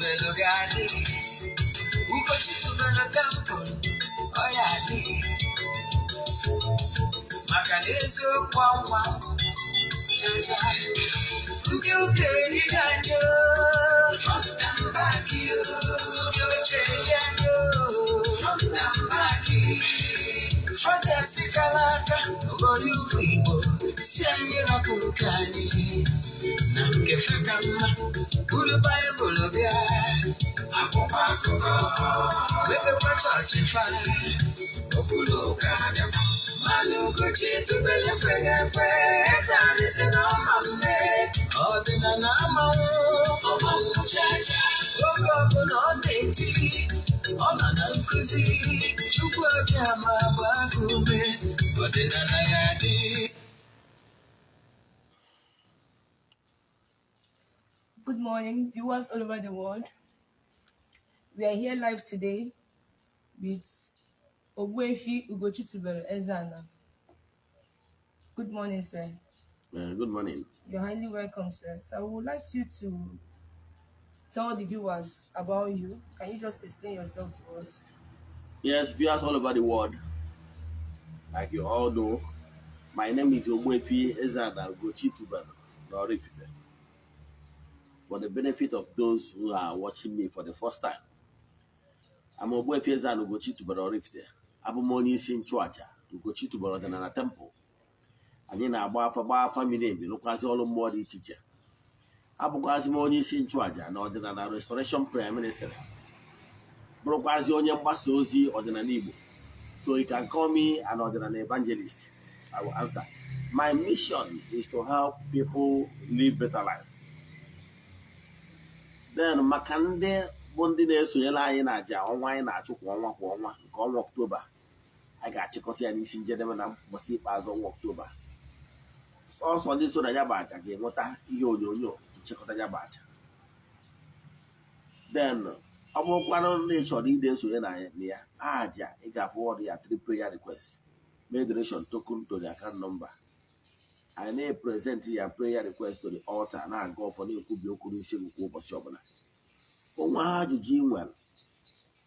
tubelu gadi. Ugochi tubelu temple. Oya di. Makanezo kwa mwa. Jaja. Ndi ukeri ganyo. From Nambaki yo. Joche ganyo. From Nambaki. Froja sikalaka. Ogori uibo. Sianyi rapukani. Namkefeka mma. Bulu Bible bia. Akwụkwọ akụkọ. Wepekwa chọọchị fa. Okulu kada. Manu Ugochi tubelu kwegekwe. Ezani si n'ọma mme. Ọdịnala amanwụ. Ọma mmuchacha. Oge ọbụla ọ na-eti. Ọ nọ na nkuzi. Chukwu ọbịa ma gbaa ume. Ọdịnala ya dị. Good morning, viewers all over the world. We are here live today with Ogbuefi Eze-Ana. Good morning, sir. Good morning. You're highly welcome, sir. So I would like you to tell the viewers about you. Can you just explain yourself to us? Yes, viewers all over the world, like you all know, my name is Ogbuefi Eze-Ana, Ugochi tubelu, oraifite. For the benefit of those who are watching me for the first time, I'm Ogbuefi Eze-Ana, Ugochi tubelu, oraifite. Abụ m onye isi nchụaja Ugochi tubelu ọdịnala temple. Anyị na-agba afa miri emi lụkwazị ọrụ mmụọ dị iche iche. Abụkwazị m onye isi nchụaja na ọdịnala Restoration Prayer Ministry. Bụrụkwazị onye mgbasa ozi ọdịnala Igbo. So you can call me an ordinary evangelist. I will answer. My mission is to help people live better life. Then maka ndị bụ ndị na-esonyere anyị na aja ọnwa anyị na-achụ kwa ọnwa nke ọnwa Ọktoba. A ga-achịkọta ya n'isi njedebe na mbọsị ikpeazụ ọnwa Ọktoba. Ọsọ ndị so na ya bụ aja ga-enweta ihe onyonyo nchịkọta ya bụ aja. Then ọ bụrụkwanụ ndị chọrọ ide esonye na ya aja ị ga-forward ya 3 prayer requests. Make donation token to the account number. I may present your prayer request to the altar na go for the nkwubi okwu n'isi nke ụbọchị ọbụla. Onwe ha ajụjụ ị nwere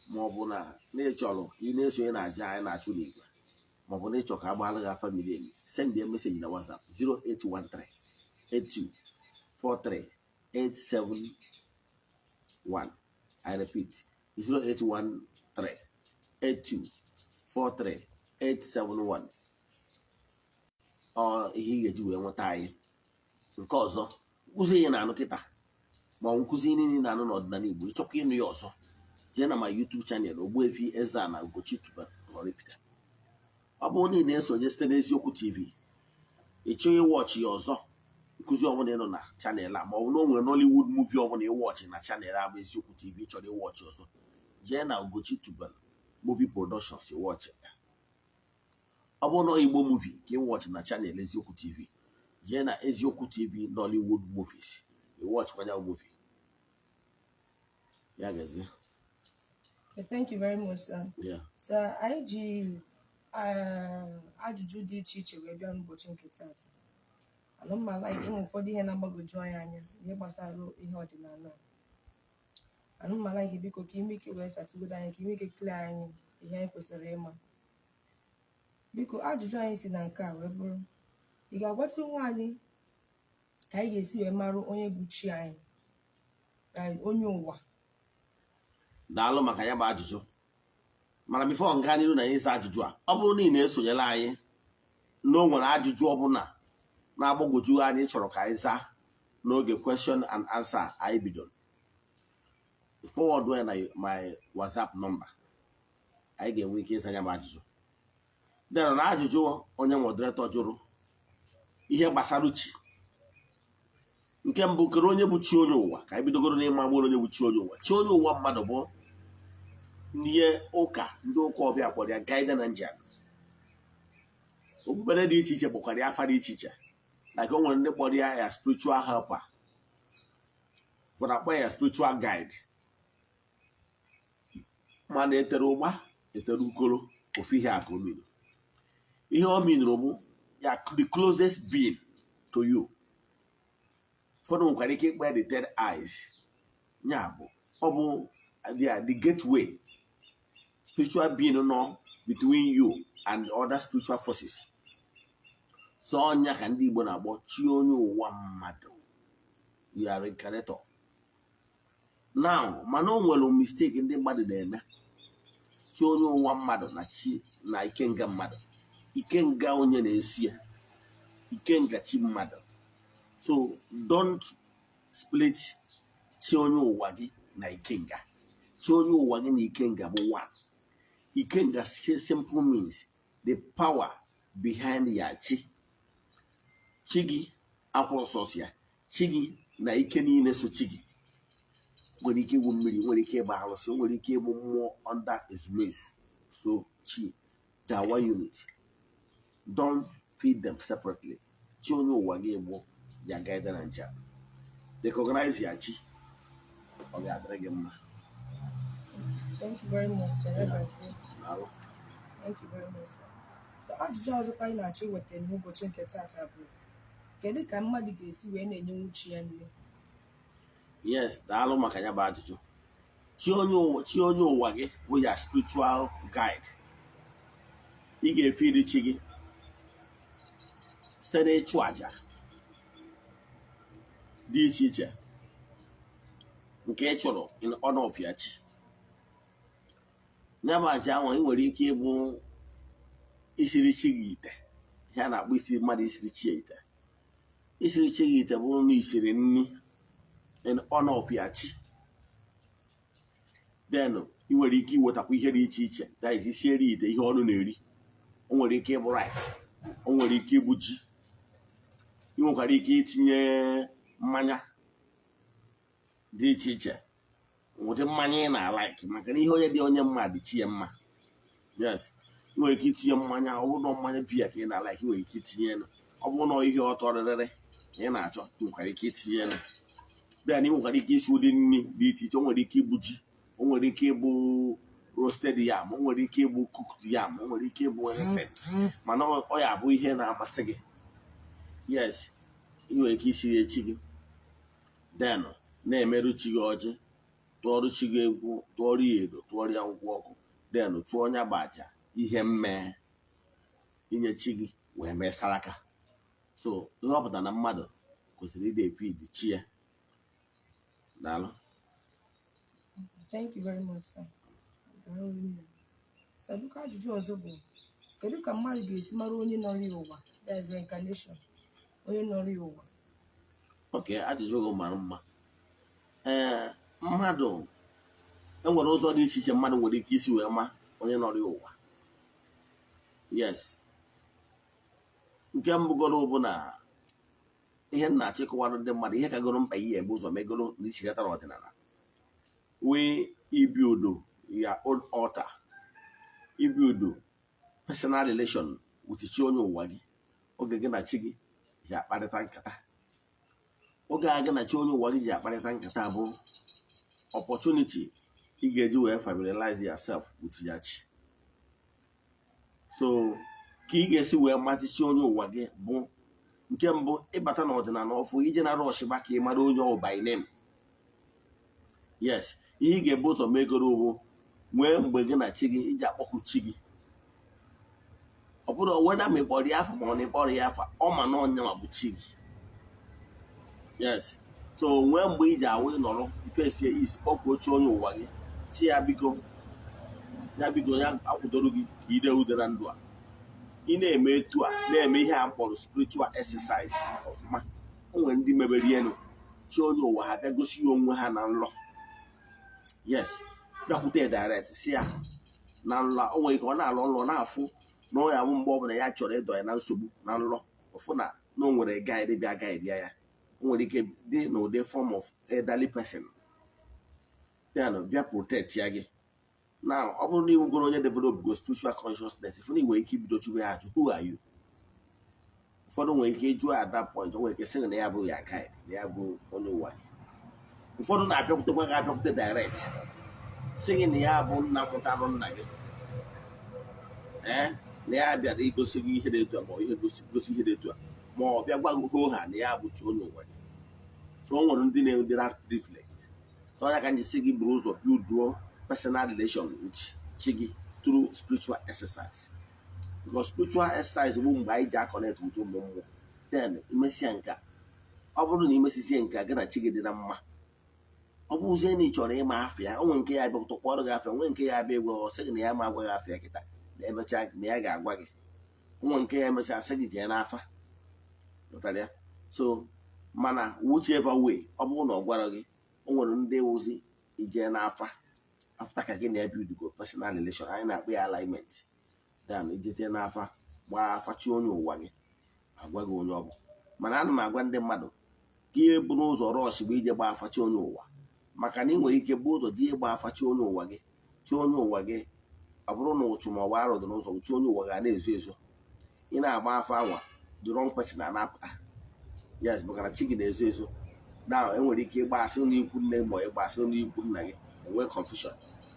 ma ọ bụ na na-echọrọ ka ị na-esonye na aja anyị na-achụ n'igwe ma ọ bụ na ịchọ ka agbaala gị afa miri emi, send a message na WhatsApp 0813 8243 871. I repeat 0813 8243 871. Ọ ihe ị ga-eji wee nweta anyị. Nke ọzọ, nkụzi ihe na-anụ kịta ma nkụzi niile na-anụ n'ọdịnala Igbo, ịchọkwa ịnụ ya ọzọ, jee na my YouTube channel Ogbuefi Eze-Ana Ugochi tubelu oraifite. Ọ bụrụ na ị na-esonye site n'eziokwu TV, ị chọọ ịwọchị ya ọzọ nkụzi ọbụla ịnọ na chanel a, ma ọ bụ na o nwere Nollywood movie ọbụla ịwọchị na chanel a bụ eziokwu TV chọrọ ịwọchị ọzọ, jee na Ugochi tubelu movie productions ịwọchị ya. Ọ bụrụ na Igbo movie ka ịwọchị na chanel eziokwu TV, jee na eziokwu TV Nollywood movies ịwọchịkwanya movie. Ya gazie. Thank you very much, sir. Yeah. Sir, anyị ji ajụjụ dị iche iche wee bịa n'ụbọchị nke taata. Ana m like ịnwe ụfọdụ ihe na-agbagwoju anyị anya ihe gbasara ihe ọdịnala. Ana m like biko ka ime ike wee satụgodo anyị ka ime ike clear anyị ihe anyị kwesịrị ịma. Biko ajụjụ anyị si na nke a wee bụrụ, ị ga-agwatụ nwa anyị ka anyị ga-esi wee marụ onye bụ chi anyị, onye ụwa. Daalụ maka ya bụ ajụjụ. Mana bifo nga n'iru na ịza ajụjụ a, ọ bụrụ na ị na-esonyere anyị na o nwere ajụjụ ọbụla na-agbagwoju anyị chọrọ ka anyị zaa n'oge question and answer anyị bidoro, forward ya na my WhatsApp number, anyị ga-enwe ike ịza ya bụ ajụjụ. Dere na ajụjụ onye moderator jụrụ ihe gbasara chi. Nke mbụ, kere onye bụ chi onye ụwa, ka anyị bidogoro n'ịma mgbụrụ onye bụ chi onye ụwa. Chi onye ụwa mmadụ bụ ihe ụka ndị ụka ọbịa kpọrọ ya guardian angel. Okpukpere dị iche iche kpọkwara ya afa dị iche iche. Like o nwere ndị kpọrọ ya spiritual helper, ụfọdụ akpọ ya spiritual guide. Mana etere ụgba etere ukoro ofu ihe aka o mere. Ihe o minuru bụ ya the closest being to you. Ụfọdụ nwekwara ike ịkpọ ya the third eyes. Ya bụ the gateway spiritual being no between you and other spiritual forces. So onya ka ndị Igbo na-akpọ chi onye ụwa mmadụ. You are reincarnator. Now, mana o nwere mistake ndị mmadụ na-eme. Chi onye ụwa mmadụ na chi na ikenga mmadụ. Ikenga onye na-esi ya. Ikenga chi mmadụ. So don't split chi onye ụwa gị na ikenga. Chi onye ụwa gị na ikenga bụ one. Ikenga simple means the power behind ya chi. Chi gị akwụrụ sọsọ ya. Chi gị na ike niile so chi gị. Nwere ike ịbụ mmiri, nwere ike ịbụ arụsị, nwere ike ịbụ mmụọ under ezumezu. So chi, they are one unit. Don't feed them separately. Chi onye ụwa gị bụ ya guide na ncha. Recognize ya chi. Ọ ga-adịrị gị mma. Thank you very much, sir. Yeah. Thank you very much, sir. So ajụjụ ọzọkwa anyị na-achọ iweta n'ụbọchị nke taata bụ kedu ka mmadụ ga-esi wee na-enye nwuchi ya nne? Yes, daalụ maka ya bụ ajụjụ. Chi onye ụwa gị bụ ya spiritual guide. Ị ga-efiri chi gị site n'ịchụ àjà dị iche iche nke ị chụrụ in honor of ya chi. Ya bụ àjà ahụ ị nwere ike ịbụ isiri chi gị ite. Ihe a na-akpọ isi mmadụ isiri chi ya ite. Isiri chi gị ite bụrụ na isiri nri in honor of ya chi. Then ị nwere ike iwetakwa ihe dị iche iche. That is isieri ite ihe ọnụ na-eri. O nwere ike ịbụ rice. O nwere ike ịbụ ji. Ị nwekwara ike itinye mmanya dị iche iche. Ụdị mmanya ị na-alike maka na ihe onye dị onye mma dị chi ya mma. Yes. Ị nwere ike itinye mmanya, ọ bụrụ na mmanya biya ka ị na-alike, ị nwere ike itinye elu. Ọ bụrụ na ihe ọtọ rịrịrị ka ị na-achọ, ị nwekwara ike itinye elu. Then ị nwekwara ike isi ụdị nri dị iche iche. O nwere ike ịbụ ji, o nwere ike ịbụ roasted yam, o nwere ike ịbụ cooked yam, o nwere ike ịbụ anything. Mana ọ ya bụ ihe na-amasị gị. Yes, ị nwere ike isi echi gị. Then na-emerụ chi gị ọjị, tụọrụ chi gị egwu, tụọrụ ya edo, tụọrụ ya nkwụ ọkụ. Then chụọ onye bụ àjà ihe mmee inye chi gị wee mee saraka. So ihe ọ pụtara na mmadụ kwesịrị ịdị efeed chi ya. Daalụ. Thank you very much, sir. So bụkwa ajụjụ ọzọ bụ kedu ka mmadụ ga-esi mara onye nọrọ ya ụwa? That is reincarnation. Onye nọrọ ya ụwa. Okay, ajụjụ gị mara mma. Mmadụ enwere ụzọ dị iche iche mmadụ nwere ike isi wee ma onye nọrọ ya ụwa. Yes. Nke mbụgoro bụ na ihe na-achịkọwara ndị mmadụ ihe kagoro mkpa ihe ebe ụzọ megoro na ichigata n'ọdịnala. Wee ibuild ya own altar. Ibuild personal relation with chi onye ụwa gị. Oge gị na chi gị ji akparịta nkata. Oge a gị na chi onye ụwa gị ji akparịta nkata bụ opportunity ị ga-eji wee familiarize yourself with ya chi. So ka ị ga-esi wee masị chi onye ụwa gị bụ nke mbụ ịbata n'ọdịnala ọfụ ije na rọshịba ka ị mara onye ọ by name. Yes, ihe ị ga-ebu ụzọ megoro ugbo nwee mgbe gị na chi gị iji akpọkụ chi gị. Ọ bụrụ weda ma ịkpọrọ ya afa ma ọ na-ekpọrọ ya afa, ọ ma na ọnya ma bụ chi gị. Yes, so nwee mgbe iji awụ nọrọ ifesie isi kpọkuo chi onye ụwa gị. Chi ya biko ya akwụdoro gị ka ide ude na ndụ a. Ị na-eme etu a na-eme ihe a mkpọrọ spiritual exercise ọfụma. O nwere ndị mebere elu chi onye ụwa ha bịa gosi ya onwe ha na nlọ. Yes, bịakwute direct si ya na nlọ. O nwere ike ọ na-alọ nlọ na-afụ na ọ ya bụ mgbe ọbụla ya chọrọ ịdọ ya na nsogbu na nlọ. Ọfụ na o nwere guide bịa guide ya. O nwere ike dị n'ụdị form of elderly person. Bịa protect ya gị. Now, ọ bụrụ na ịwụgoro onye develop go spiritual consciousness, if you nwere ike ibido chụwa ya ajụ, who are you? Ụfọdụ nwere ike ịjụ at that point, o nwere ike sị na ya bụ ya guide, na ya bụ onye ụwa gị. Ụfọdụ na-abịakwutekwa gị abịakwute direct, sị gị na ya bụ nna mụtarụ nna gị. Na ya bịara igosi gị ihe dị etu a ma ihe gosi ihe dị etu a, ma ọ bịa gwa gị ha na ya bụ chi onye ụwa gị. So o nwere ndị na-enwe that privilege. So I can see you bros of you do personal relation with Chigi through spiritual exercise. Because spiritual exercise won't buy Jack connect with you. Then Messianka. I wouldn't even see Sienka get a Chigi did a ma. I was any chore mafia. I won't care about the photograph and when care I be well second the Yama where I forget that. The Emachak Niaga Waggy. One care much as second Janafa. So, mana whichever way, I won't know what again. One day was it in Afa after again the beautiful personal relation. I not be alignment. Then it is Afa, why Fachuno one. I will go noble. Manana, my grandmother. Give Bruce or Ross, we just by Fachuno. Makani will eat a boat or dear by Fachuno waggy. Chuno waggy. I don't know to my wire or the nose of Chuno Wagane. In our bath hour, the wrong person and up. Yes, but a chicken is so. Now, and when he came back, only you couldn't name or a bass, only you couldn't name and well confusion.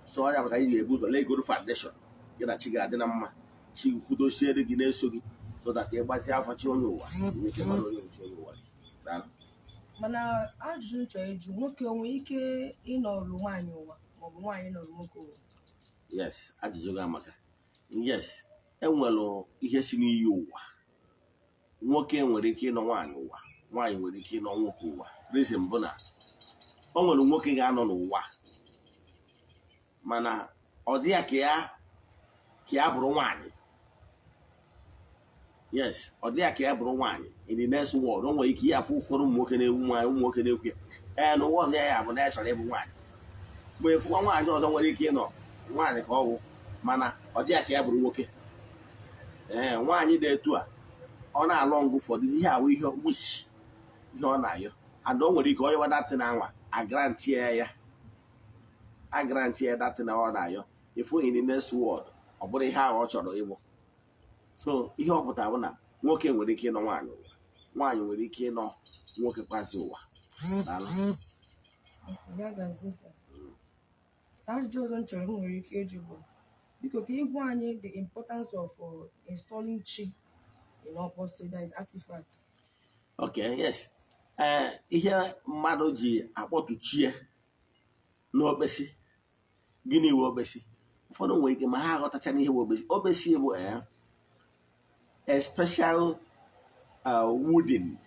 So I have a good good foundation. Get a chicken, then she could share the Guinness so that everybody have a chonu. Mana ajụjụ chọrọ ịjụ nwoke onwe ike ịnọrụ nwaanyị ụwa maọbụ nwaanyị nọrụ nwoke ụwa? Yes, ajụjụ ga-amaka. Yes, enwere ihe si n'iyi ụwa. Nwoke nwere ike ịnọ nwaanyị ụwa, nwaanyị nwere ike ịnọ nwoke ụwa. Reason bụ na o nwere nwoke ga-anọ n'ụwa mana ọ dị ya ka ya bụrụ nwaanyị. Yes, ọ dị ya ka ya bụrụ nwaanyị. In the next world, o nwere ike ya afụ ụfọdụ ụmụ nwoke na-ewu nwaanyị, ụmụ nwoke na-ekwu ya. N'ụwa ọzọ ya bụ na ya chọrọ ịbụ nwaanyị. Mgbe fụkwa nwaanyị ọzọ nwere ike ịnọ nwaanyị ka ọ bụ mana ọ dị ya ka ya bụrụ nwoke. Nwaanyị dị etu a ọ na-alụ ngụ ụfọdụ ihe awụ ihe wish ihe ọ na-ayọ and o nwere ike onye wadatị na anwa agrantie ya datị na ọ na-ayọ ifu in the next world ọ bụrụ ihe ahụ ọ chọrọ ịbụ. So ihe ọ pụtara bụ na nwoke nwere ike ịnọ nwaanyị ụwa, nwaanyị nwere ike ịnọ nwoke kpazi ụwa. Ajụjụ ọzọ m chọrọ nwere ike ịjụ bụ biko ka ịgwa anyị the importance of installing chi in opposite, that is artifact. Okay, yes. Ihe mmadụ ji akpọtụ chie n'obesi, gịnị iwe obesi? Ụfọdụ nwere ike ma ha aghọtachana ihe obesi. Obesi bụ a special wooden,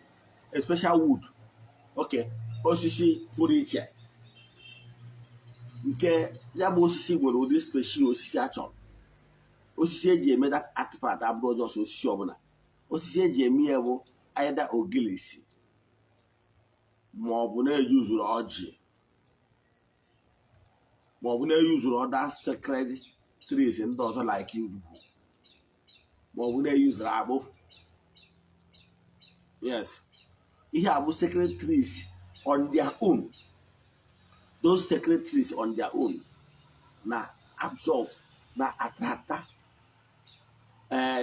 a special wood. Okay, osisi pụrụ iche nke ya bụ osisi nwere ụdị speshal osisi a chọrọ. Osisi eji eme that artifact abụrụ ọjọọ osisi ọbụla. Osisi eji eme ya bụ either ogilisi ma ọ bụ na-eji uzuru ọjị ma ọ bụ na-eji uzuru other sacred trees ndị ọzọ like ugwu ma ọ bụ na-eji uzuru akpụ. Yes, ihe a bụ sacred trees on their own. Those sacred trees on their own na absorb na attract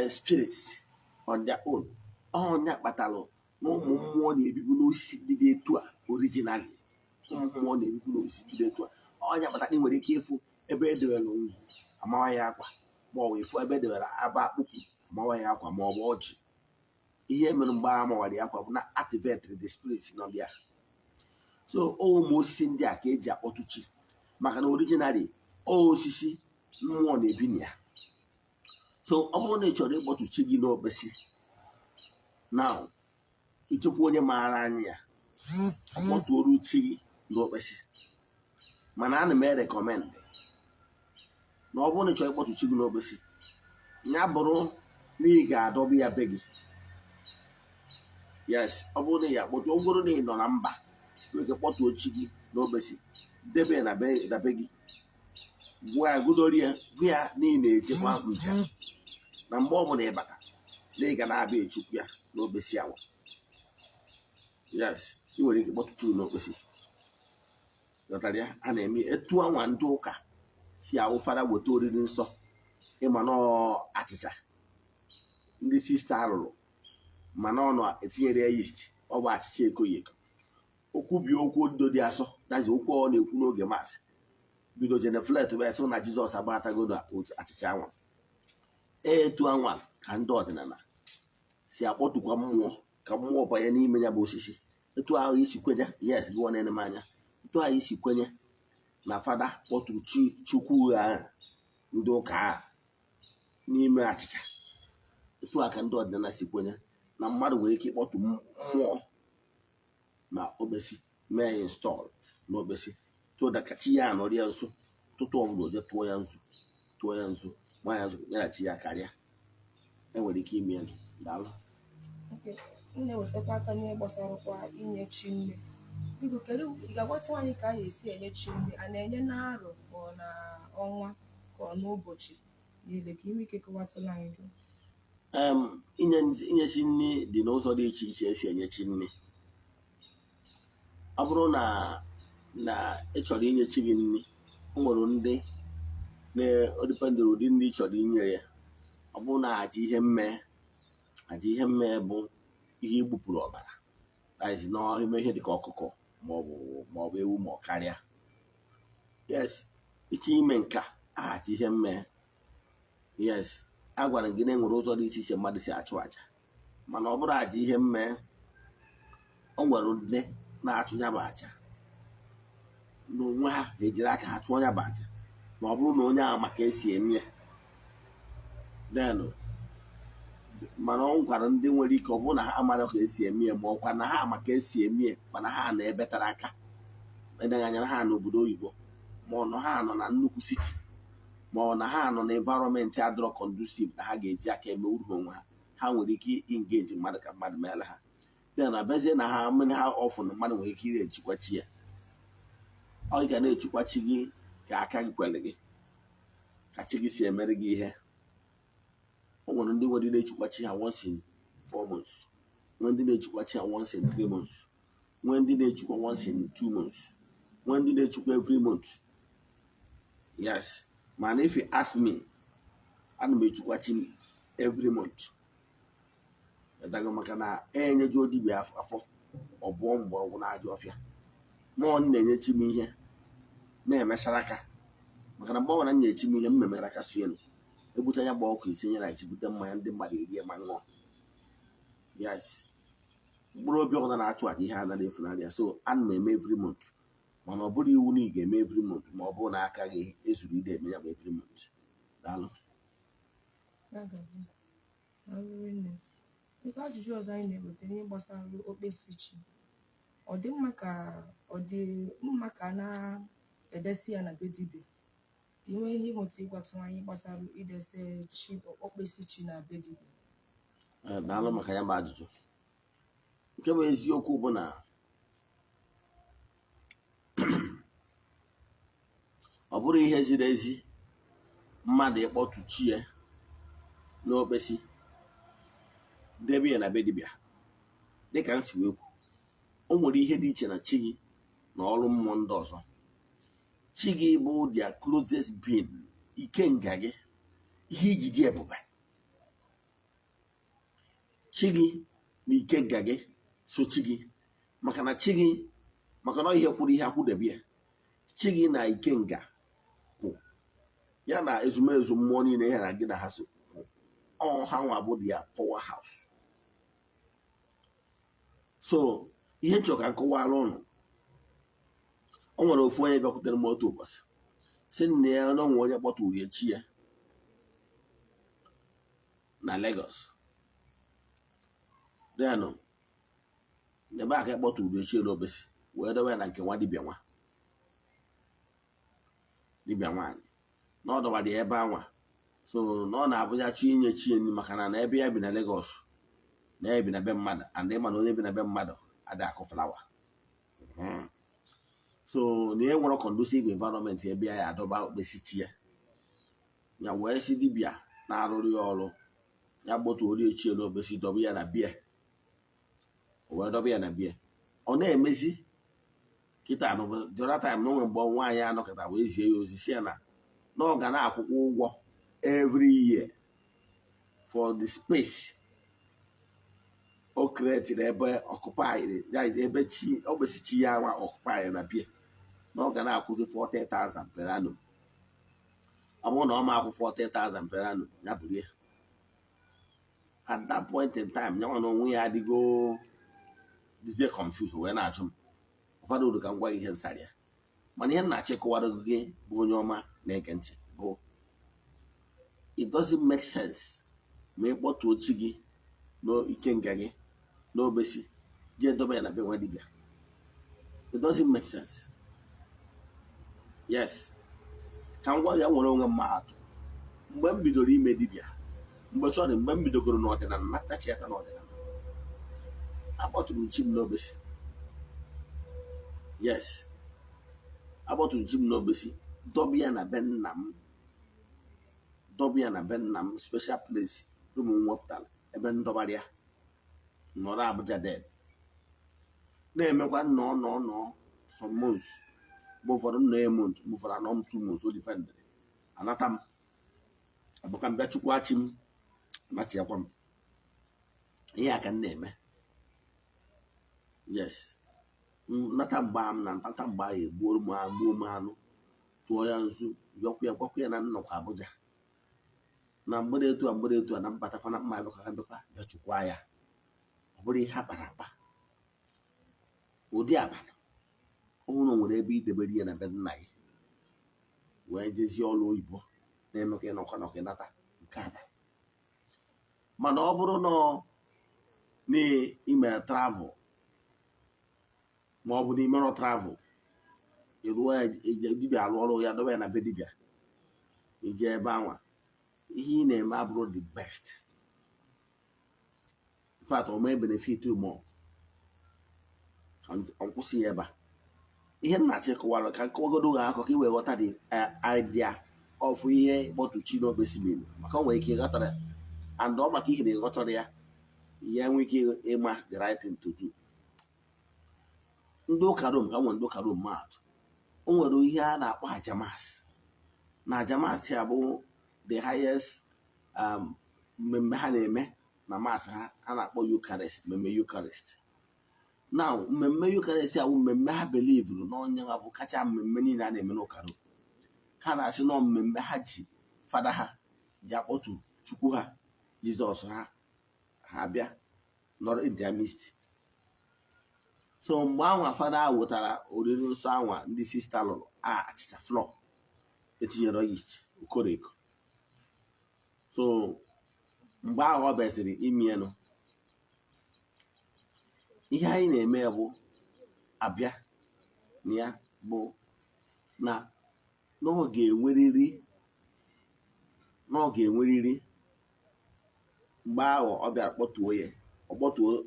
spirits on their own. Ọnya kpatalụ na ụmụ mmụọ na-ebibu n'osisi dị etu a originally. Ụmụ mmụọ na-ebibu n'osisi dị etu a. Ọnya kpatara nwere ike ịfụ ebe edewere ngwu amawa ya akwa ma ọ bụ ịfụ ebe edewere aba akpụkpụ amawa ya akwa ma ọ bụ ọjị. Ihe mere mgbe a mawara ya akwa bụ na activate the spirits nọ there. So ụmụ osisi ndị a ka eji akpọtụ chi maka na originally osisi mmụọ na-ebi na ya. So ọ bụrụ na ị chọrọ ịkpọtụ chi gị n'obesi now ịchekwa onye maara anya ya ọkpọtụoru chi gị n'obesi. Mana ana m recommend na ọ bụrụ na ị chọrọ ịkpọtụ chi gị n'obesi ya bụrụ na ị ga-adọba ya be gị. Yes, ọ bụrụ na ya kpọtụ ọ bụrụ na ị nọ na mba nwere kpọtụo chi gị n'obesi debe na be gị gwa ya gụdori ya gụ ya niile echekwa ncha na mgbe ọ bụla ịbata na ị ga na-abịa echukwu ya n'obesi awa. Yes, ị nwere ike kpọtụchu n'obesi dọtara ya. A na-eme etu anwa ndị ụka si awụfara weta oriri nsọ ịma nọ achịcha ndị sista arụrụ mana ọ nọ etinyere ya yeast. Ọ bụ achịcha ekoghị eko. Okwu bi okwu ndo dị asọ dazi okwu ọ na-ekwu n'oge maasị bido jeneflet wee sị na Jizọs agbatago na achịcha anwa. Etu anwa ka ndị ọdịnala si akpọtụkwa mmụọ ka mmụọ banye n'ime ya bụ osisi. Etu ahụ isi kwenye, yes gị nwanne m anya, etu ahụ isi kwenye na fada kpọtụrụ chukwu ahụ ndị ụka ahụ n'ime achịcha. Etu a ka ndị ọdịnala si kwenye na mmadụ nwere ike ịkpọtụ mmụọ na okpesi mee ya install na okpesi tụdakachi ya anọrọ ya nso tụtụ ọbụla oje tụọ ya nzu ma ya nyaghachi ya karịa. Enwere ike ime ya. Daalụ. m na-ewetakwa aka n'ihe gbasara inye chi nne. Biko kedu ị ga-agwatụ anyị ka a ga-esi enye chi nne? A na-enye n'arọ ka ọ na ọnwa ka ọ n'ụbọchị niile? Ka ime ike kọwatụla anyị dụ. Inye chi nne dị n'ụzọ dị iche iche esi enye chi nne. Ọ bụrụ na ị chọrọ inye chi gị nne, o nwere ndị na-odipendụrụ ụdị ndị ị chọrọ inye ya. Ọ bụrụ na aja ihe mmee bụ ihe igbupụrụ ọbara, daizi n'ime ihe dịka ọkụkọ maọbụ ewu ma ọ karịa. Yes, iche ime nka aja ihe mmee. Yes, a gwara gị na enwere ụzọ dị iche iche mmadụ si achụ aja, mana ọ bụrụ aja ihe mmee, o nwere ndị na-achụ ya bụ aja n'onwe ha ga-ejiri aka ha chụọ ya bụ aja, ma ọ bụrụ na onye ahụ maka esi eme ya. Denụ mana ọ gwara ndị nwere ike ọ bụrụ na ha amara ka esi eme ya, ma ọkwa na ha ama ka esi eme ya mana ha na-ebetara aka edeghị anya na ha n'obodo oyibo, ma ọ nọ ha nọ na nnukwu siti, ma ọ na ha nọ na environment adịrọ conducive na ha ga-eji aka eme uru onwe ha. Ha nwere ike ingeji mmadụ ka mmadụ meela ha. Den na bezie na ha mmiri ha ọfụ na mmadụ nwere ike ire echikwachi ya. Ọ ga na-echukwachi gị ka aka gị kwere gị, ka chi gị si emere gị ihe. O nwere ndị nwere na-echukwachi ha once in 4 months, nwee ndị na-echukwachi ha once in 3 months, nwee ndị na-echukwa once in 2 months, nwee ndị na-echukwa every month. Yes, mana if you ask me, ana m echukwachi every month. Edago maka na enyejuo dibịa afọ ọ bụọ mgbọrọgwụ na ajọ ọfịa. Mmụọ na-enyechi m ihe na-emesara aka, maka na mgbe ọ na nyechi m ihe m memesara aka suelu ebute anya gba ọkụ isi nye na echi bute mmanya ndị mmadụ erie ma ṅụọ. Yes, mkpụrụ obi ọbụla na-achụ aja ihe anaghị efunarị ya. So ana m eme every month, mana ọ bụrụ iwu na ị ga-eme every month ma ọ bụrụ na aka gị ezuru ide eme ya bụ every month. Daalụ. Nke ajụjụ ọzọ anyị na-eweta n'ihe gbasara okpesi chi. Ọ dị mma ka a na-edesi ya na be dibịa? Ka ị nwee ihe ịmụta ịgwatụ anyị gbasara idese chi okpesi chi na be dibịa. Daalụ maka ya bụ ajụjụ. Nke bụ eziokwu bụ na ọ bụrụ ihe ziri ezi mmadụ ịkpọtụ chi ya n'okpesi debe ya na be dibịa. Dịka m si wee kwu, o nwere ihe dị iche na chi gị na ọrụ mmụọ ndị ọzọ. Chi gị bụ their closest being, ikenga gị, ihe iji dị ebube. Chi gị na ikenga gị so chi gị, maka na ihe kwuru ihe akwụdebe ya. Chi gị na ikenga kwụ ya na ezumezu mmụọ niile ya na gị na ha so ọ ha nwa bụ their power house. So ihe nchọ ka nkọwara ụnụ, o nwere ofu onye bịakwutere m otu ụbọchị si nne ya na onwe onye kpọtụrụ ya chi ya na Lagos. Denụ ebe aka kpọtụrụ ya chi n'obesi wee dobe ya na nke nwa dibịa nwaanyị na ọ dọbara ya ebe anwa. So na ọ na-abụja chi inye chi enyi maka na ebe ya bi na Lagos na ya bi na be mmadụ, and ịma na onye bi na be mmadụ ada akụ flawa. So na e nwere conducive environment ebe ya adọba okpesi chi ya wee si dibịa na-arụrụ ya ọrụ ya gbọtụ ori echie n'okpesi dọba ya na bie. O wee dọba ya na bie, ọ na-emezi kịta the other time na onwe mgbe nwaanyị anọkọta wee zie ya ozi si ya na ọ ga na-akwụkwọ ụgwọ every year for the space o kretiri ebe ọkụpanyere ebe chi okpesi chi ya nwa ọkụpanyere na bie, na ọ ga na-akwụzi 40,000 per annum. Ọ bụrụ na ọ ma akwụ 40,000 per annum ya bụrụ ya. At that point in time nyanwa na onwe ya adịgo dizie confused wee na-ajụ m ụfọdụ uru ka m gwa ihe nsara ya. mana ihe na-achịkọwara gị bụ onye ọma na-ege ntị bụ it doesn't make sense ma ị kpọtuo chi gị n'ike nga gị n'obesi jee dobe ya na be nwa dibịa. It doesn't make sense. Yes, ka m gwa ya nwere onwe mma atụ mgbe m bidoro ime dibịa mgbe m bidogoro n'ọdịnala natachiata n'ọdịnala akpọtụrụ chi m n'obesi. Yes, akpọtụrụ chi m n'obesi dobe ya na be nna m special place ụmụ m wepụtara ebe ndọbara ya nọrọ Abuja dead na-emekwa nọ some months mgbe ụfọdụ nọ a month mgbe ụfọdụ anọ m 2 months o dipendịrị anata m abụka m bịa chukwa chi m anachiakwa m ihe a ka m na-eme. Yes, nnata mgba m na ntata mgba ya egbuo m anụ tụọ ya nzu gwakwa ya na nnọkwa Abuja na mgbede etu a na mbatakwa na mma bịakwa bịa chukwa ya. Ọ bụrụ ihe akpara akpa ụdị abalị ọhụrụ nwere ebe idebere ya na be nna gị wee jezie ọrụ oyibo na-emekwa ịnọkọ nata nke abalị. Mana ọ bụrụ na ime travel ma ọ bụ na imerọ travel ịrụọ ya dibịa alụ ọrụ ya dobe ya na be dibịa ije ebe anwa ihe ị na-eme abụrụ the best. In fact, ọ mee benefit more. Nkwụsị ya ebe a ihe nna-achị kọwara ka nkọwagodo ha akọ ka i wee ghọta the idea of ihe kpọtụchi n'obesi mere maka o nwere ike ịghọtara and ọ maka ihe na ịghọtara ya ya nwee ike ịma the right thing to do. Ndị ụka Rom ka nwere ndị ụka Rom maatụ o nwere ihe a na-akpọ ajamas na ajamas ya bụ the highest mmemme ha na-eme na mas ha na-akpọ Eucharist, mmemme Eucharist. Now mmemme Eucharist ya bụ mmemme ha belivuru n'onye ha bụ kacha mmemme niile a na-eme n'ụka Rom. Ha na-asị nọ mmemme ha ji fada ha ji akpọtu chukwu ha Jizọs ha bịa nọrọ in their midst. So mgbe anwa fada ahụ wetara oriri nsọ anwa ndị sista lụrụ achịcha flọ etinyere yeast okoroko. So mgbe ahụ ọ beziri imienụ ihe anyị na-eme bụ abịa na ya bụ na n'oge enweriri mgbe ahụ ọ bịara kpọtuo ya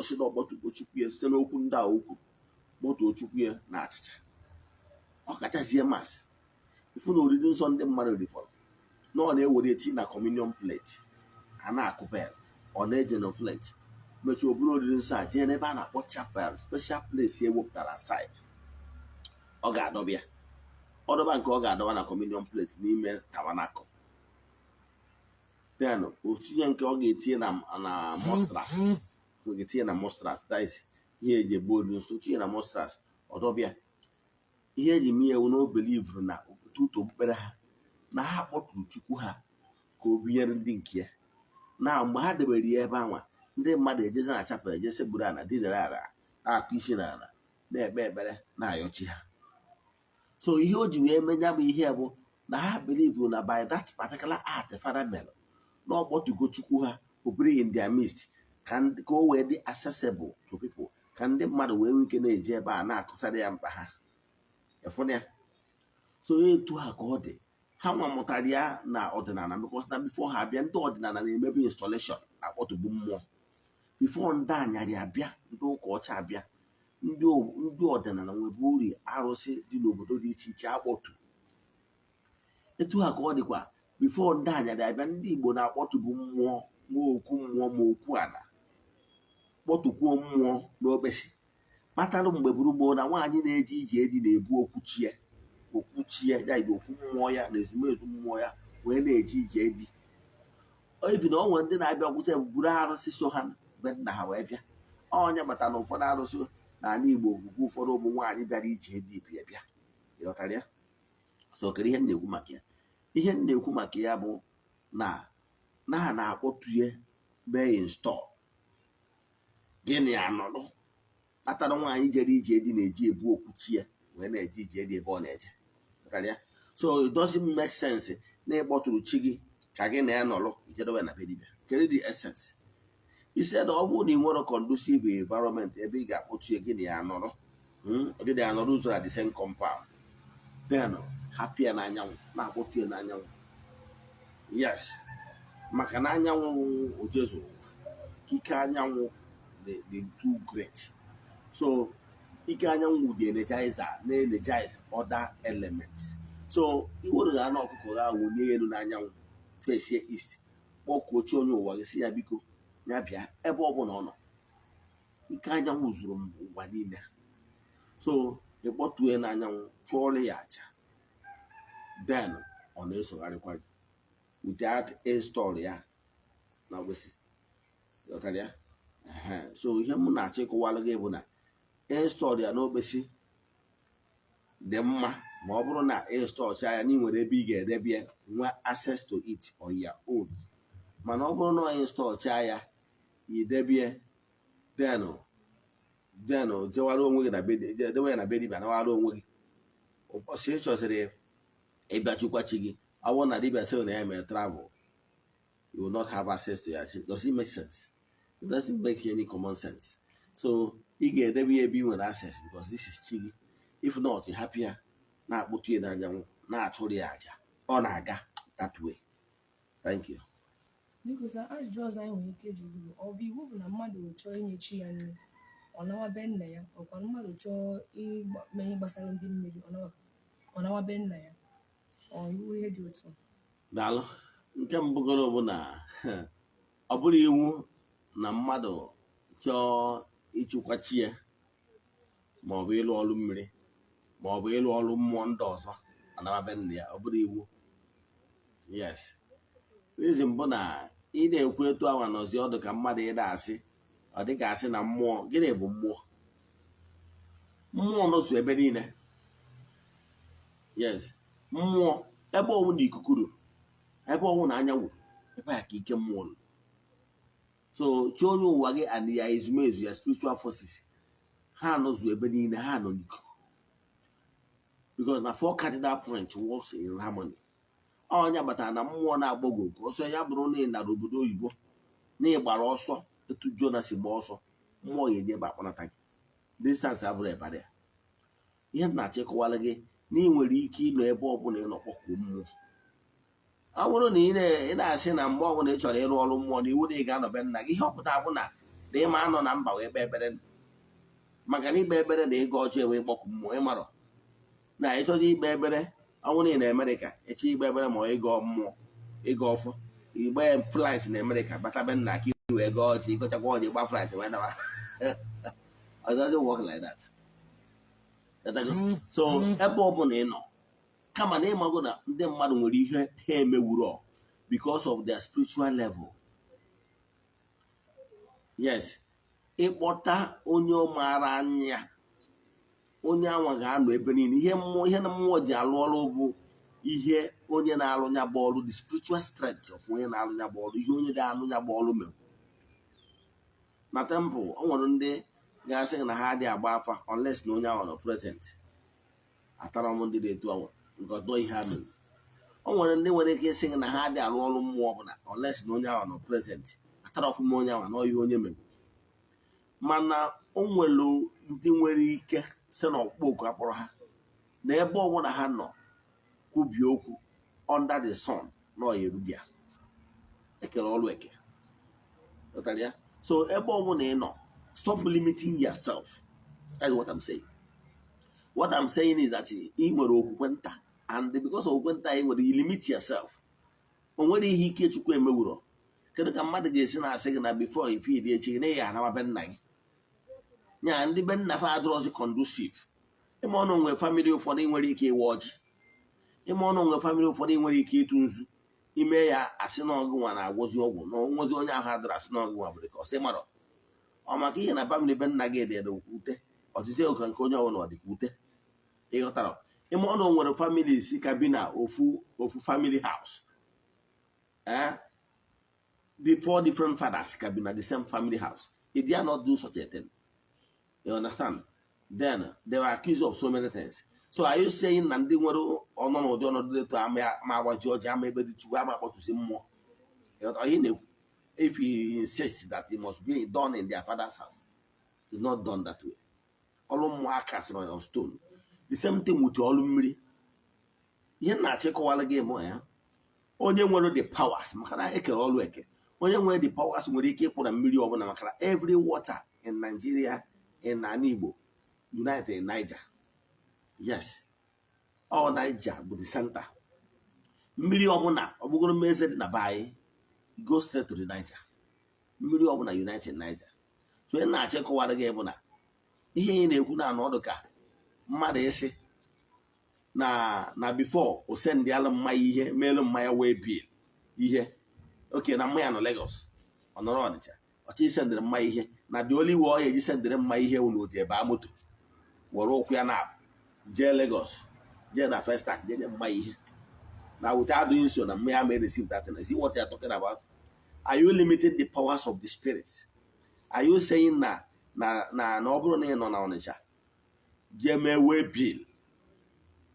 ọsị na ọkpọtuo chukwu ya site n'okwu ndị a okwu kpọtuo chukwu ya na achịcha ọ kachazie masị ifu na oriri nsọ ndị mmadụ rifọrọ na ọ na-ewere eti na communion plate ha na-akụ bel ọ na-eje na plate mechaa oburu oriri nsọ a jee n'ebe a na-akpọ chapel special place ewepụtara side ọ ga-adọbịa ọdọba nke ọ ga-adọba na communion plate n'ime tabernacle. Then otinye nke ọ ga-etinye na mostras ga-etinye na mostras that ihe eji egbu oriri nsọ tinye na mostras ọdọbịa. Ihe eji m ewu na obelivru na ụtụ okpukpere ha na ha kpọtụrụ chukwu ha ka o binyere ndị nke ya na mgbe ha debere ya ebe anwa ndị mmadụ ejezi na chapel ejesi gburu ala didere ala na-akụ isi n'ala na-ekpe ekpere na-ayọchi ha. So ihe o ji wee menya bụ ihe bụ na ha believe na by that particular art the father mere na ọkpọtụgo chukwu ha obiri in their midst ka o wee dị accessible to people ka ndị mmadụ wee nwee ike na-eji ebe a na-akụsara ya mkpa ha efụna ya. So etu ha ka ọ dị ha nwa mụtara ya na ọdịnala because na before ha abịa ndị ọdịnala na-emebi installation akpọtụgbu mmụọ before ndị anyarị abịa ndị ụka ọcha abịa ndị ọdịnala nwebe uri arụsị dị n'obodo dị iche iche akpọtụ. Etu ha ka ọ dịkwa before ndị anyarị abịa ndị Igbo na-akpọtụbu mmụọ ma okwu mmụọ ma okwu ala kpọtụkwuo mmụọ n'obesi kpatalụ mgbe buru gboo na nwaanyị na-eji ije edi na-ebu okwuchie ya okwu mmụọ ya na ezumezu mmụọ ya wee na-eji ije edi. Evi na onwe ndị na-abịa gwụcha buru arụsị so ha be nna ha wee bịa onye bata na ụfọdụ arụsị n'ala Igbo gwugwu ụfọdụ ụmụ nwaanyị bịara ije edi bịa ịghọtara ya. So kere ihe na-ekwu maka ya ihe na-ekwu maka ya bụ na ha na-akpọtụye mee install gịnị anọdụ kpatara nwaanyị jere ije edi na-eji ebu okwuchi ya wee na-eje ije dị ebe ọ na-eje. So it doesn't make sense na ịkpọtụrụ chi gị ka gị na ya nọrọ ijedowe na be dibịa. Kedu the essence? He said ọ bụrụ na ị nwere conducive environment ebe ị ga-akpọtụ gị na ya nọrọ, gị na ya nọrọ ụzọ na the same compound, then hapụ ya n'anyanwụ, na-akpọtụ ya n'anyanwụ. Yes, maka na anyanwụ ojezu ike anyanwụ dị too great. So ike anyanwụ dị energizer na-energize other elements. So iwere ga anụ ọkụkọ ga wụnye elu n'anyanwụ fesie east, kpọkuo chi onye ụwa gị si ya biko ya bịa ebe ọ bụla ọ nọ. Ike anyanwụ zuru ụwa niile. So ịkpọtue n'anyanwụ chụọrọ ya aja, then ọ na-esogharịkwa gị without install ya na wesi. So ihe m na-achọ ịkọwalụ gị bụ na install ya n'okpesi dị mma ma ọ bụrụ na install cha ya na ị nwere ebe ị ga-edebe ya nwa access to it on your own. Mana ọ bụrụ na install cha ya idebie then jewara onwe gị na dewe ya na be dibịa nawara onwe gị. Ụbọchị ị chọsịrị ịbịa chukwa chi gị, ọ bụrụ na dibịa sị na ya mere travel, you will not have access to your chi. Does it make sense? It doesn't make any common sense. So ị ga-edebe ya ebe ị nwere access because this is chi gị. If not, ị hapụ ya na-akpụtụ ya n'anyanwụ na-achụrụ ya aja, ọ na-aga that way. Thank you. Biko sa ajụjụ ọzọ anyị nwere ike jụrụ bụ ọ bụ iwu bụ na mmadụ chọọ inye chi ya nri ọ nawa be nna ya, ọkwa mmadụ chọọ ime ihe gbasara ndị mmiri ọ nawa be nna ya, ọ iwu ihe dị otu? Daalụ. Nke mbụgoro bụ na ọ bụrụ iwu na mmadụ chọọ ịchụkwa chi ya maọbụ ịlụ ọrụ mmiri maọbụ ịlụ ọrụ mmụọ ndị ọzọ anawa be nna ya, ọ bụrụ iwu. Yes, reason bụ na ị na-ekwu etu awa nọzi ọdụ ka mmadụ ị na-asị ọ dị ka asị na mmụọ. Gịnị bụ mmụọ? Mmụọ nọzu ebe niile. Yes, mmụọ ebe ọnwụ na ikuku ruru, ebe ọnwụ na anyanwụ, ebe a ka ike mmụọ ruru. So chi onye ụwa gị and ya ezumezu ya spiritual forces ha nọzu ebe niile, ha nọ n'ikuku. Because na 4 cardinal points works in harmony. Onye batara na mmụọ na-agbago nke ọsọ ya bụrụ na ị nara obodo oyibo na ịgbara ọsọ etu Jona si gba ọsọ, mmụọ ya enye ebe akpọnata gị. Distance abụrụ ebara ya. Ihe m na-achọ ịkọwara gị na ị nwere ike ịnọ ebe ọbụla ị nọ kpọkuo mmụọ. Ọ bụrụ na ị na-asị na mgbe ọbụla ị chọrọ ịrụ ọrụ mmụọ na iwu na ị ga-anọbe nna gị, ihe ọpụta bụ na ịma anọ na mba wee kpee ekpere. Maka na ikpe ekpere na ịga ọjọọ enwe ịkpọku mmụọ. Ịmarọ na ịchọrọ ikpe ekpere, ọ bụrụ na ị na Amerịka echi ikpe ekpere ma ịga mmụọ ịga ọfọ, igbe flight na Amerịka batabe nna ka i wee gaa ọjị, ịkọchakwa ọjị gba flight wee dawa. It doesn't work like that. So ebe ọ bụla ị nọ, kama na ịmago na ndị mmadụ nwere ihe ha emewuro because of their spiritual level. Yes, ịkpọta onye maara anya, onye anwa ga-anọ ebe niile. Ihe na mmụọ ji alụ ọrụ bụ ihe onye na-alụ nya bụ ọrụ, the spiritual strength of onye na-alụ nya bụ ọrụ, ihe onye ga-alụ nya bụ ọrụ mere. Na temple, ọ nwere ndị ga-asị na ha adịghị agba afa unless na onye ahụ nọ present. Atara m ndị na-etu anwa nke ọdọ ihe ha mere. Ọ nwere ndị nwere ike ịsị na ha adịghị alụ ọrụ mmụọ ọbụla unless na onye ahụ nọ present. Atara ọkụ m onye ahụ nọ ihe onye mere. Mana o nwere ndị nwere ike si na ọkpụkpọ oku akpọrọ ha na ebe ọbụla ha nọ kwubie okwu under the sun na ọya erubia ekele ọrụ eke. So ebe ọbụla ị nọ, stop limiting yourself. That's what I'm saying. What I'm saying is that ị nwere okwukwe nta, and because of okwukwe nta ị nwere, you limit yourself. O nwere ihe ike Chukwu emewuro. Kedu ka mmadụ ga-esi na-asị gị na before ife dị echi na ya anawa be nna gị? Nya ndị be nna fa adịrọzi conducive. Ịma ọnụ nwe family ụfọdụ nwere ike ịwa ọjị. Ịma ọnụ nwe family ụfọdụ nwere ike ịtụ nzu. Ime ya asị na ọgụ nwa na-agwọzi ọgwụ na onwezi onye ahụ adịrọ asị na ọgụ nwa bụrụ ka ọsị marọ. Ọ maka ihe na family be nna gị dị ute, ọtụtụ ụka nke onye ọbụla ọ dị ka ute. Ịghọtara? Ịma ọnụ nwere family si ka bi na ofu family house. The 4 different fathers can be in the same family house. It dare not do such a thing. You understand? Then they were accused of so many things. So are you saying that they were on the to ama George ama ebe to ama to see more? If he insists that it must be done in their father's house, it's not done that way. All markers on stone. The same thing with all mmiri. Ihe na-achịkọwala gị mụ ya. Onye nwere the powers maka na eke ọlụ eke. Onye nwere the powers nwere ike ịkwụ na mmiri ọbụla maka na every water in Nigeria in Igbo united in Niger. Yes. All Niger bụ the center. Mmiri ọbụla ọbụgoro mmeze dị na baị go straight to the Niger. Mmiri ọbụla united in Niger. So ị na-achịkọwala gị bụ na ihe ị na-ekwu na ọnọdụ ka mmadụ isi na before o send ala mmanya ihe meelu mmanya wee bill ihe oke na mmanya nọ Lagos ọ nọrọ Ọnịcha ọchị isendịrị mmanya ihe na the only way ọ ya eji sendịrị mmanya ihe wụ n'otu ebe moto were ụkwụ ya na jee Lagos jee na Festac jee nye mmanya ihe na without doing so na mmanya may receive that thing. See what they are talking about? Are you limiting the powers of the spirits? Are you saying na ọ bụrụ na ị nọ na Ọnịcha jee mewe bill?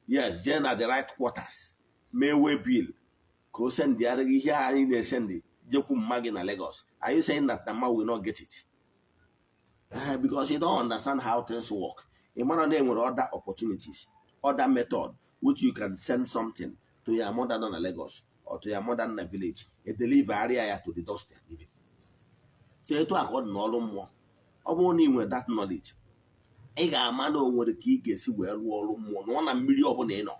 Yes, Jen at the right quarters. Mayway bill. Go send the other here in the send Joku Magina Lagos. Are you saying that the man will not get it? Because you don't understand how things work. A man name with other opportunities, other method, which you can send something to your mother in Lagos or to your mother in a village, a deliver area to the doorstep. So you talk about no more. Only with that knowledge. Ị ga-ama na o nwere ka ị ga-esi wee rụọ ọrụ mmụọ nọ na mmiri ọbụla ị nọ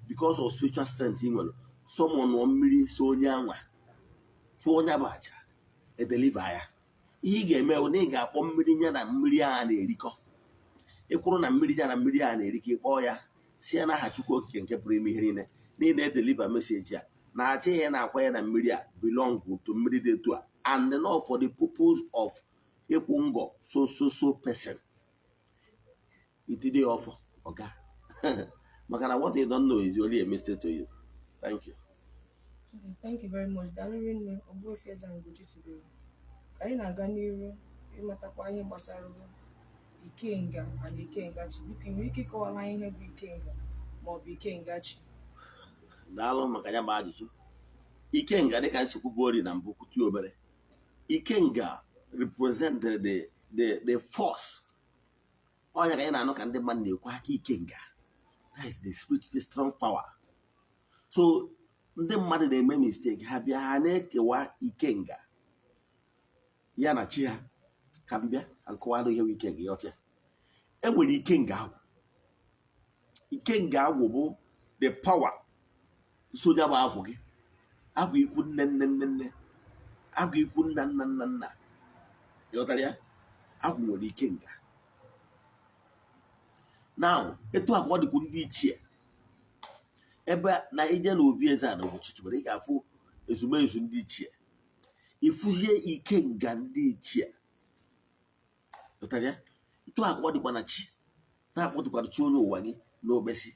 because of spiritual strength ị nwere sọmọ nọ mmiri so onye anwa tụọ onye bụ aja edeliva ya ihe ị ga-eme bụ na ị ga-akpọ mmiri ya na mmiri a na-erikọ ịkwụrụ na mmiri ya na mmiri a na-erikọ ịkpọọ ya si ya n'aha Chukwu Okike nke pụrụ ime ihe niile niile edeliva meseji a na aja ya na-akwa ya na mmiri a belong to mmiri dị etu a and not for the purpose of ịkwụ ngọ so person. It did offer. Okay. Makana, what you don't know is only a mistake to you. Thank you. Okay, thank you very much. Dalụrụ Ogbuefi Eze-Ana Ugochi tubelu. Ka anyị na-aga n'iru ịmatakwa ihe gbasara ikenga na ikengachi. Biko nwere ike ịkọwara anyị ihe bụ ikenga ma ọ bụ ikengachi. Daalụ maka ya bụ ajụjụ. Ikenga dịka nsogbu bụ ori na mbụ kwutu obere. Ikenga represent the force. Onye ka ị na-anụ ka ndị mmadụ na-ekwu aka ikenga. That is the spirit, the strong power. So ndị mmadụ na-eme mistake ha bịa ha na-ekewa ikenga ya na chi ha ka m bịa akọwara ihe ikenga ya ọcha. Enwere ikenga agwụ. Ikenga agwụ bụ the power soja bụ agwụ gị agwụ ikwu nne agwụ ikwu nna ịghọtara ya agwụ nwere ikenga. Now, etu a ka ọ dịkwu ndị ichie ebe na ije na Obi Eze-Ana Ugochi tubelu ị ga-afụ ezumezu ndị ichie ifuzie ikenga ndị ichie ịghọtara ya etu a ka ọ dịkwa na chi na-akpọtụkwara chi onye ụwa gị n'obesi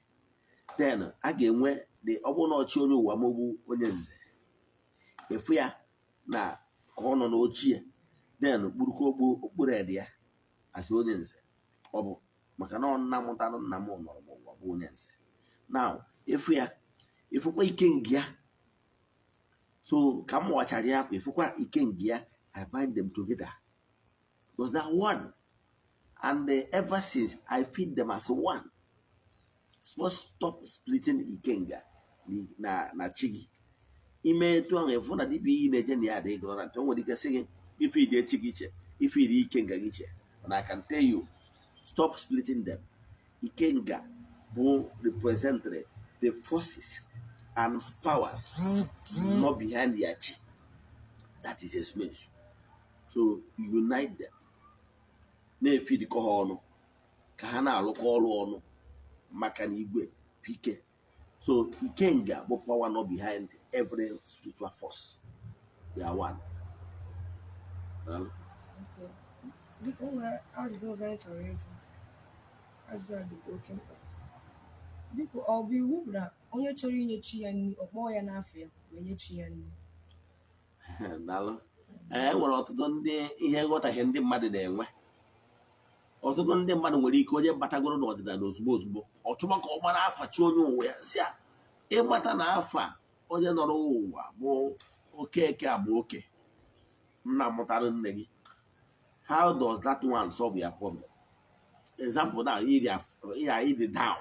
then a ga-enwe ọ bụrụ na ọchị onye ụwa mogbu onye nze efu ya na ka ọ nọ n'ochie then kpurukwa okpuru ede ya asị onye nze ọ bụ maka na nna mụtara nna m nọrọ n'ụwa bụ onye nze. Now efu ya efukwa ikenga ya so ka m wachara ya akwa efukwa ikenga ya I bind them together because they are one and ever since I feed them as one. So stop splitting ikenga na chi gị ime etu ahụ efu na dibịa iyi na-eje na ya dị ignorant o nwere ike sị gị ife ide chi gị iche ife ide ikenga gị iche and I can tell you stop splitting them. Ikenga will represent the forces and powers not behind the chi. That is a smash. So unite them. Na-efidi kọ ha ọnụ ka ha na-alụkọ ọrụ ọnụ maka na igwe pike. So ikenga bụ power not behind every spiritual force. They are one. Okay. Biko nwere ajụjụ ọzọ anyị chọrọ ịjụ. Ajụjụ a dịkwa oke mkpa. Biko ọ bụ iwu bụ na onye chọrọ inye chi ya nri ọ kpọọ ya n'afọ ya wee nye chi ya nri? Daalụ. Enwere ọtụtụ ndị ihe nghọtahie ndị mmadụ na-enwe ọtụtụ ndị mmadụ nwere ike onye batagoro n'ọdịnala ozugbo ozugbo ọchụma ka ọ mara afa chi onye ụwa ya si a ịmata na afa onye nọrọ ụwa bụ Okeke Agbaoke nna mụtara nne gị. How does that one solve your problem? Example now, ịdị down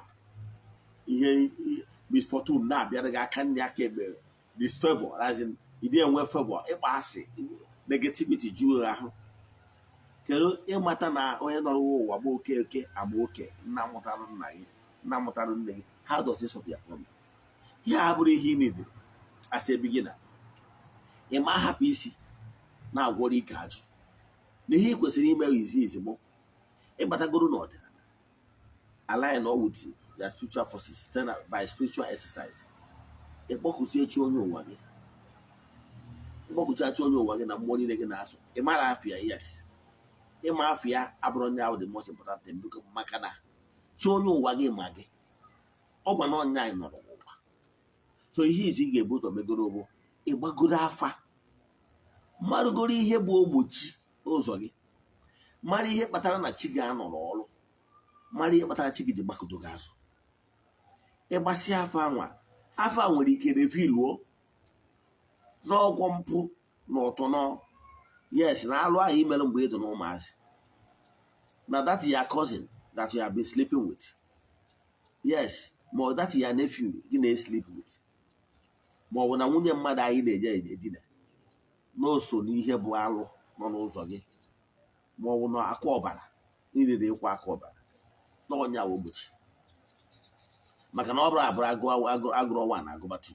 ihe misfortune na-abịara gị aka nne aka ekpe disfavor, as in ịdị enwe favor, ịkpa asị, negativity juru ahụ. Kedu ịmata na onye nọrọ ụwa bụ Okeke Agbaoke nna mụtara nna gị nna mụtara nne gị? How does this solve your problem? Ihe a bụrụ ihe ị niile as a beginner. Ị ma hapụ isi na-agwọrọ ike ajụ na ihe ị kwesịrị ime izi bụ ịbatagoro n'ọdịnala, align all with your spiritual forces by spiritual exercise. Ịkpọkụsie chi onye ụwa gị, ịkpọkụcha chi onye ụwa gị na mmụọ niile gị na-asụ. Ị mara afịa, yes, ịma afịa abụrụ ndị ahụ the most important thing, maka na chi onye ụwa gị ma gị, ọ gwa na ọnya anyị nọrọ n'ụwa. So ihe izi ị ga-ebu ụzọ megoro bụ ịgbagoro afa, marụgoro ihe bụ ogbochi ụzọ gị, mara ihe kpatara na chi gị anọrọ ọrụ, mara ihe kpatara chi gị ji gbakọdo gị azụ. Ịgbasịa afa nwere ike reviluo n'ọgwọ mpụ na ọtụnọ, yes, na alụ ahụ imere mgbe ị dị n'ụmụazị, na that your cousin that you have been sleeping with, yes, ma that your nephew gị na-sleep with, ma ọ bụ na nwunye mmadụ anyị na-eje edina n'oso n'ihe bụ alụ nọ n'ụzọ gị, ma ọ bụ na akwa ọbara niile na-ekwe aka ọbara na ọnya ogbochi, maka na ọ bụrụ abụrụ agụrụ ọnwa na agụbatu.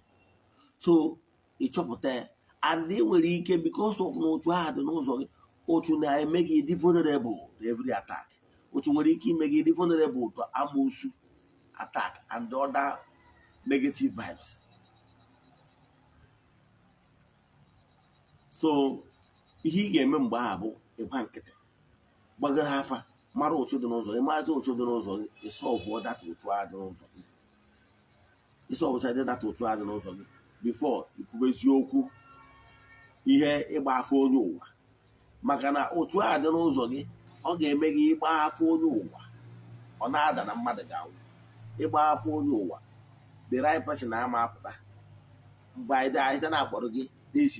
So ịchọpụta ya, and ị nwere ike because of na otu ahụ dị n'ụzọ gị, otu na-eme gị dị vulnerable to every attack. Otu nwere ike ime gị dị vulnerable to amoosu attack and other negative vibes. So ihe ị ga-eme mgbe ahụ bụ ịgba nkịtị, gbagara afa, mara otu dị n'ụzọ gị, maazị otu dị n'ụzọ gị, ịsọvụọ data otu ahụ dị n'ụzọ gị, ịsọvụchadị data otu ahụ dị n'ụzọ gị before ikwube eziokwu ihe ịgba afọ onye ụwa. Maka na otu ahụ dị n'ụzọ gị, ọ ga-eme gị ịgba afọ onye ụwa, ọ na-ada na mmadụ ga-anwụ. Ịgba afọ onye ụwa, the right person na-ama apụta mgbe anyị na-akpọrọ gị n'isi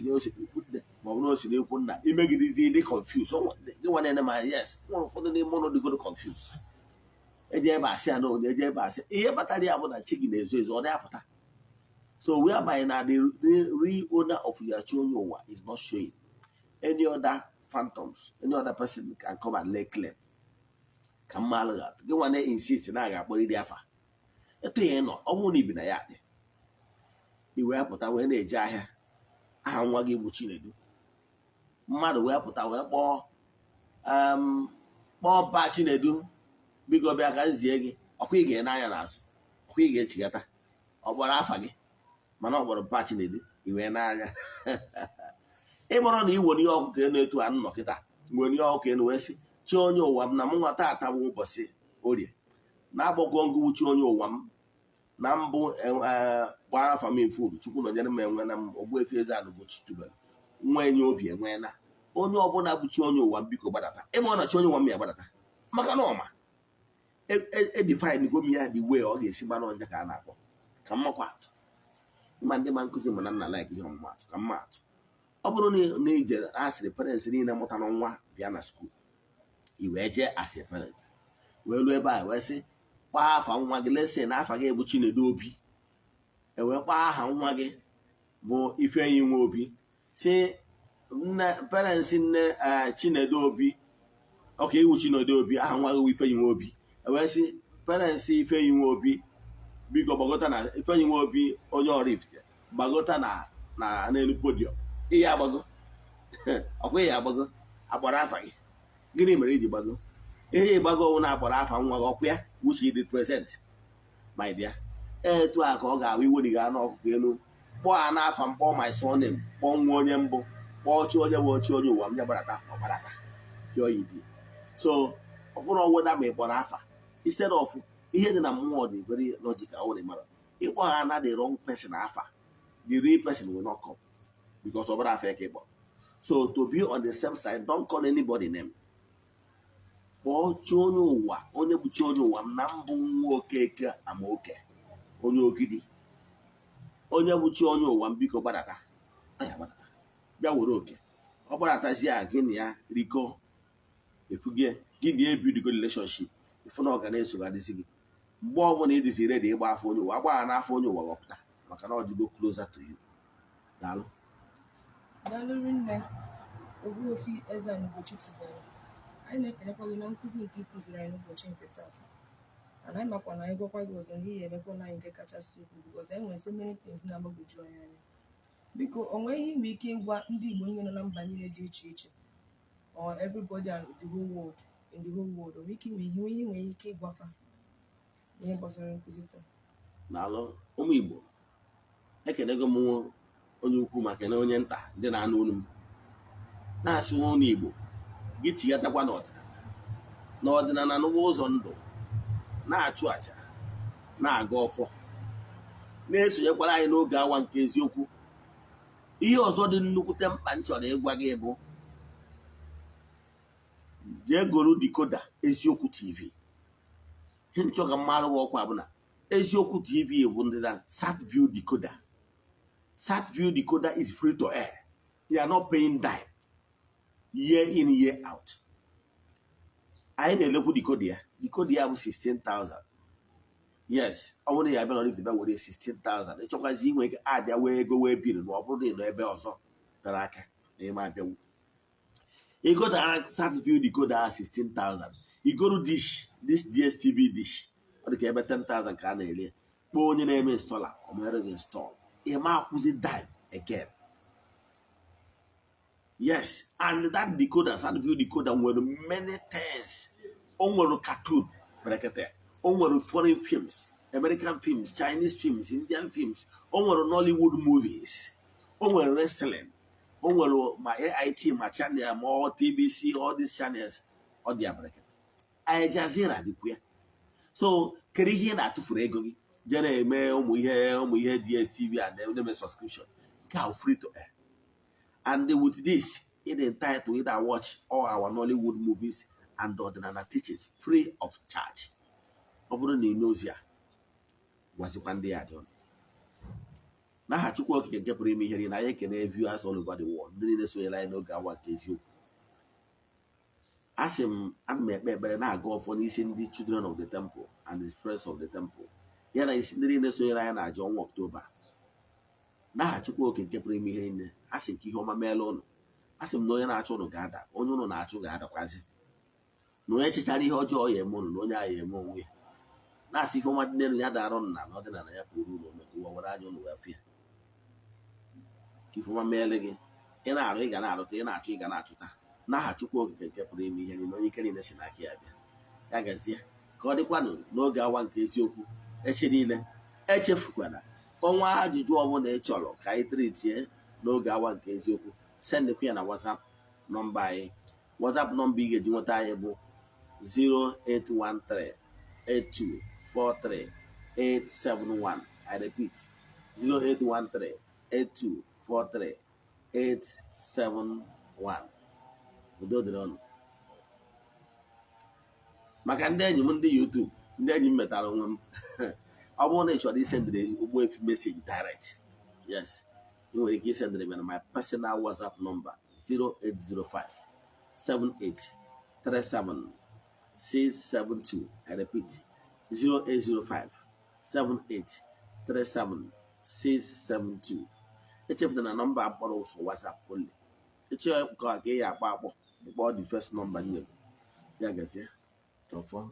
ma ọ bụ n'osi n'ekwu nna, imegidizi dị confuse gị nwa na-ene ma yes, nwere ụfọdụ n'ime ụlọ dịgoro confuse, eji ebe asị ya na onye eji ebe asị ihe kpatara ya bụ na chi gị na-ezo ezo, ọ na-apụta. So whereby na the real owner of your chi onye ụwa is not showing, any other phantoms, any other person can come and lay claim. Ka mma alụ atụ gị nwa na-insist na a ga-akpọrịrị afa etu ya nọ, ọ bụrụ na ibi na ya dị, i wee pụta wee na-eje ahịa, aha nwa gị bụ Chinedu, mmadụ wee pụta wee kpọọ ba Chinedu, biko bịa ka nzie gị, ọkwa ị ga-ene anya n'azụ, ọkwa ị ga-echigata, ọ gbara afa gị mana ọ gbara ba Chinedu, i wee n'anya ịmụrụ na iwere ihe ọkụ ka enu etu a nnọ kịta, nwere ihe ọkụ ka enu wee sị chi onye ụwa m na m nwa taata bụ ụbọchị orie na-agbakọ ngụwu chi onye ụwa m na mbụ gbaa afa m efu Chukwu nọnyere m enwe na m Ogbuefi Eze-Ana Ugochi tubelu nwa enye obi enweela onye ọbụla bụ chi onye ụwa m biko gbadata. Ịma ọ na chi onye ụwa m ya gbadata maka na ọma edefine go m ya dị wee ọ ga-esi gbana ọnya ka a na-akpọ ka mmakwa atụ. Ịma ndị ma nkụzi m na nna like ihe ọmụma atụ ka mma atụ. Ọ bụrụ na ijere asịrị parents niile mụtara nwa bịa na skuul, i wee jee asị parent wee ruo ebe a wee sị kpaa afa nwa gị lese na afa gị bụ Chinedu Obi, ewee kpaa aha nwa gị bụ Ifeanyi Nwa Obi, si nne parents nne Chinedu Obi, ọka iwu Chinedu Obi, aha nwa gị bụ Ifeanyi Nwa Obi, ewee sị parents Ifeanyi Nwa Obi biko gbagota na Ifeanyi Nwa Obi onye oraifite gbagota na n'elu podium, ihe agbago ọkwa ihe agbago agbara afa gị, gịnị mere iji gbago? Ihe ịgbago ọnwụ na-agbara afa nwa gị ọkwa ya which is the present my dear. Etu a ka ọ ga-abụ iweri gị anụ ọkụkọ elu kpọọ ha n'afa m, kpọọ my son name, kpọọ nwa onye mbụ, kpọọ chi onye bụ chi onye ụwa m, ya gbarata ọgbarata dị. So ọ bụrụ ọwụda ma ị kpọrọ afa instead of ihe dị na mmụọ dị very logical. Ọ mara ịkpọ ha na the wrong person afa, the real person will not come because ọ bụrụ afa ka ịkpọ. So to be on the safe side, don't call anybody name. kpọọ chi onye ụwa, onye bụ chi onye ụwa m na mbụ nwa Okeke Amaoke onye Ogidi, onye bụ chi onye ụwa m biko gbadata, ya gbadata bịa were oke. Ọ gbadatazie a gị na ya rikọ, efugie gị na ebidigo relationship, ifu na ọ ga na-esogharịzi gị mgbe ọbụla ị dịzi redi ịgba afọ onye ụwa, agbagha n'afọ onye ụwa ghọpụta, maka na ọ dịgo closer to you. Daalụ. Daalụ nne Ogbuefi Eze-Ana Ugochi tubelu. Anyị na-ekelekwa gị na nkụzi nke ịkụziri anyị n'ụbọchị nke taata. And anyị makwa na anyị gwakwa gị ọzọ n'ihi emekwa na anyị nke kachasị ukwuu, because anyị nwere so many things na-agbagwoju anyị anya. Biko o nweghị ihe inwe ike ịgwa ndị Igbo niile nọ na mba niile dị iche iche, or everybody and the whole world, in the whole world, o nwere ike inwe ike ịgwafa ihe gbasara nkụzi taa? Daalụ ụmụ Igbo, ekelego m onye ukwu ma kene onye nta ndị na-anụ olu m, na-asị nwa ụlọ Igbo gị chighatakwa n'ọdịnala n'ụwa ụzọ ndụ, na-achụ àjà, na-aga ọfọ, na-esonyekwara anyị n'oge awa nke eziokwu. Ihe ọzọ dị nnukwute mkpa m chọrọ ịgwa gị bụ jee goro dikoda Eziokwu TV. Ihe nchọ ka mmadụ ọkwa bụ na Eziokwu TV bụ ndị na SatView decoder. SatView decoder is free to air. You are not paying dime year in year out. Anyị na-elekwu decoder ya, decoder ya bụ 16,000. Yes, ọ bụrụ na ya bịa n'Oraifite bịa were 16,000. Ịchọkwazi inwe ike adịa wee ego wee biri na ọ bụrụ na ị nọ ebe ọzọ tere aka na ịma abịawu. Ịgotara SatView decoder 16,000. Igoro dish, this DSTV dish, ọ dị ka ebe 10,000 ka a na-ele. Kpọọ onye na-eme installer, ọ mere gị install. Ị ma akwụzi dime again. Yes, and that decoder, SatView decoder, nwere many things. O nwere cartoon, berekete. O nwere foreign films, American films, Chinese films, Indian films. O nwere Nollywood movies. O nwere wrestling. O nwere ma AIT, ma channel, ma TBC, all these channels. Ọ dị berekete. Al Jazeera dịkwa ya. So kedu ihe na-atụfuru ego gị jere eme ụmụ ihe DSTV and eme subscription? Nke ahụ free to air. And with this, it entitled to either watch all our Nollywood movies and ordinary teachings free of charge. Ọ bụrụ na ị n'ozi a, gwazikwa ndị ya dị ọnụ. N'aha Chukwu Okike nke pụrụ ime ihe niile, anyị ekene viewers all over the world, ndị niile sonyere anyị n'oge awa nke eziokwu. Asị m, ana m ekpe ekpere na-aga ọfọ n'isi ndị children of the temple and the friends of the temple, ya na isi ndị niile sonyere anyị na-aja ọnwa Ọktoba. N'aha Chukwu Okike nke pụrụ ime ihe niile, asị nke ihe ọma meela ụnụ. Asị m na onye na-achụ ụnụ ga-ada, onye ụnụ na-achụ ga-adakwazi. Na onye chechara ihe ọjọọ ya eme ụnụ, na onye agha eme onwe ya. Na-asị ihe ọma dị n'elu ya dara ụnụ na ọdịnala ya pụrụ ụlọ ome ụwa were anya ụnụ wee fịa. Ka ihe ọma meele gị, ị na-arụ ị ga na-arụta, ị na-achụ ị ga na-achụta. N'aha Chukwu Okike nke pụrụ ime ihe niile, onye ike niile si n'aka ya bịa. Ya gazie ka ọ dịkwanụ n'oge awa nke eziokwu echi niile. Echefukwana ọnwa ajụjụ ọbụla ị chọrọ ka anyị tritie n'oge awa nke eziokwu, sendekwa ya na WhatsApp nọmba anyị. WhatsApp nọmba ị ga-eji nweta anyị bụ 08138243871. I repeat, 08138243871. Udo dịrị ọnụ. Maka ndị enyi m ndị YouTube, ndị enyi m metara onwe m, ọ bụrụ na ị chọrọ isendịrị Ogbuefi message direct, yes, ị nwere ike isendịrị m na my personal WhatsApp number 08057837672. I repeat, 08057837672. Echefuna na nọmba akpọrọ ụsọ WhatsApp only. Eche ka ị ya akpọ ịkpọ the first number nye m. Ya gazie. Tọfọ.